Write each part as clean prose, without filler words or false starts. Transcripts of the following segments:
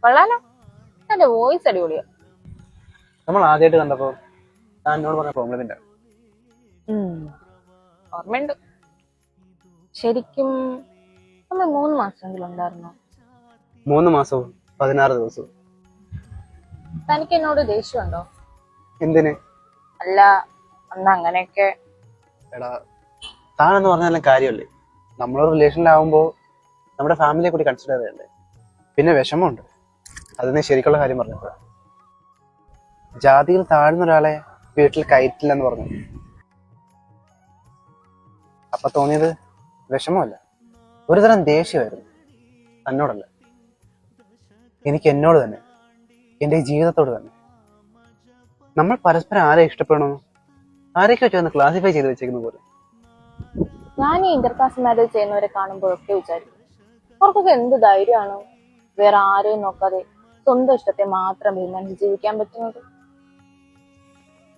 കൊള്ളാലോ, എന്റെ വോയിസ് അടിപൊളിയാ. നമ്മൾ ആദ്യമായിട്ട് കണ്ടപ്പോ ഞാൻ എന്നോട് പറഞ്ഞ കോംപ്ലിമെന്റ്. ഓർമ്മയുണ്ട്. ശരിക്കും നമ്മൾ 3 മാസമെങ്കിലും ഉണ്ടായിരുന്നോ? 3 മാസവും 16 ദിവസവും. തനിക്ക് എന്നോട് ദേഷ്യമുണ്ടോ? എന്തിന്? അല്ല, അന്ന് അങ്ങനെയൊക്കെ. എടാ, താനെന്ന് പറഞ്ഞാലും കാര്യമല്ലേ. നമ്മളൊരു റിലേഷനിലാവുമ്പോ നമ്മുടെ ഫാമിലിയെ കൂടി കൺസിഡർ ചെയ്യണ്ടേ. പിന്നെ വിഷമമുണ്ട്, അതിന് ശരിക്കുള്ള കാര്യം പറഞ്ഞപ്പോ. ജാതിയിൽ താഴ്ന്ന ഒരാളെ വീട്ടിൽ കയറ്റില്ലെന്ന് പറഞ്ഞു. അപ്പൊ തോന്നിയത് വിഷമമല്ല, ഒരുതരം ദേഷ്യമായിരുന്നു. തന്നോടല്ല, എനിക്ക് എന്നോട് തന്നെ, എന്റെ ഈ ജീവിതത്തോട് തന്നെ. നമ്മൾ പരസ്പരം ആരെ ഇഷ്ടപ്പെടണമെന്ന് ആരൊക്കെ വെച്ച് ക്ലാസിഫൈ ചെയ്ത് വെച്ചേക്കുന്ന പോലെ. ഞാൻ ഈ ഇന്റർകാസ്റ്റ് മാരേജ് ചെയ്യുന്നവരെ കാണുമ്പോഴൊക്കെ വിചാരിക്കും, അവർക്കൊക്കെ എന്ത് ധൈര്യമാണ് വേറെ ആരെയും നോക്കാതെ സ്വന്തം ഇഷ്ടത്തെ മാത്രം തീരുമാനിച്ച് ജീവിക്കാൻ പറ്റുന്നത്.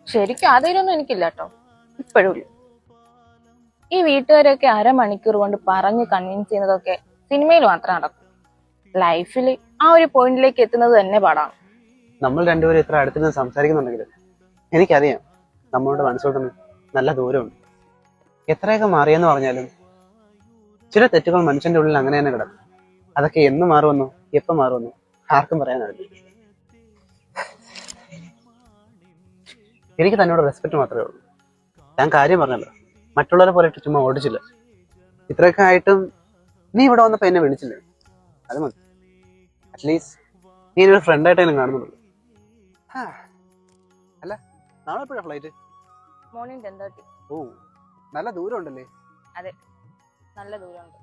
ശരിക്കും ആ ധൈര്യമൊന്നും എനിക്കില്ല കേട്ടോ, ഇപ്പോഴും ഇല്ല. ഈ വീട്ടുകാരെയൊക്കെ അരമണിക്കൂർ കൊണ്ട് പറഞ്ഞ് കൺവിൻസ് ചെയ്യുന്നതൊക്കെ സിനിമയിൽ മാത്രം നടക്കും. ലൈഫിൽ ആ ഒരു പോയിന്റിലേക്ക് എത്തുന്നത് തന്നെ പാടാണ്. നമ്മൾ രണ്ടുപേരും ഇത്ര അടുത്ത് സംസാരിക്കുന്നുണ്ടെങ്കിൽ എനിക്കറിയാം നമ്മളോട് മനസ്സോട്ട് നല്ല ദൂരമുണ്ട്. എത്രയൊക്കെ മാറിയെന്ന് പറഞ്ഞാലും ചില തെറ്റുകൾ മനുഷ്യന്റെ ഉള്ളിൽ അങ്ങനെ തന്നെ കിടക്കും. അതൊക്കെ എന്ന് മാറുമെന്നോ എപ്പോൾ മാറുമെന്നോ ആർക്കും പറയാനാവില്ല. എനിക്ക് തന്നോട് റെസ്പെക്ട് മാത്രമേ ഉള്ളൂ. ഞാൻ കാര്യം പറഞ്ഞല്ലോ, മറ്റുള്ളവരെ പോലെ ചുമ്മാ ഓടിച്ചില്ല. ഇത്രയൊക്കെ ആയിട്ടും നീ ഇവിടെ വന്നപ്പോ എന്നെ വിളിച്ചില്ലേ, അത് മതി. അറ്റ്ലീസ്റ്റ് നീ എന്നൊരു ഫ്രണ്ടായിട്ടെങ്കിലും കാണുന്നുള്ളൂ. അല്ല, നാളെ എപ്പോഴാ ഫ്ലൈറ്റ്? മോർണിംഗ് 10:30. ഓ, നല്ല ദൂരം ഉണ്ടല്ലേ? അതെ, നല്ല ദൂരമുണ്ട്.